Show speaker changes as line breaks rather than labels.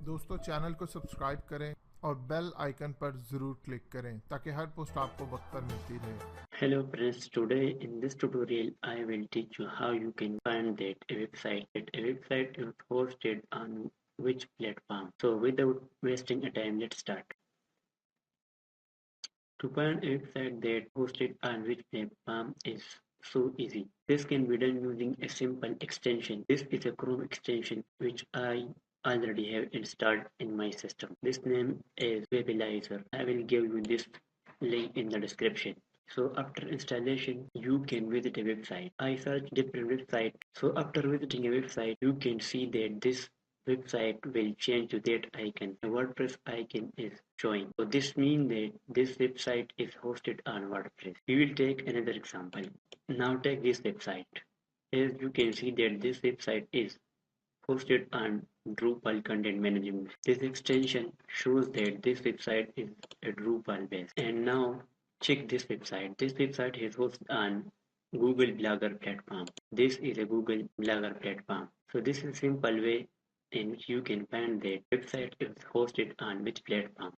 दोस्तों चैनल को सब्सक्राइब करें और बेल आइकन पर ज़रूर क्लिक करें ताकि हर पोस्ट आपको वक्त पर मिलती रहे।
Hello friends, today in this tutorial I will teach you how you can find that a website is hosted on which platform. So without wasting a time, let's start. To find a website that hosted on which platform is so easy. This can be done using a simple extension. This is a Chrome extension which I already have installed in my system. This name is Webalizer. I will give you this link in the description. So after installation, you can visit a website. I search different websites. So after visiting a website, you can see that this website will change to that icon. The WordPress icon is showing. So this means that this website is hosted on WordPress. We will take another example. Now take this website. As you can see that this website is hosted on Drupal content management. This extension shows that this website is a Drupal base. And now check this website. This website is hosted on Google Blogger platform. This is a Google Blogger platform. So this is a simple way in which you can find that website is hosted on which platform.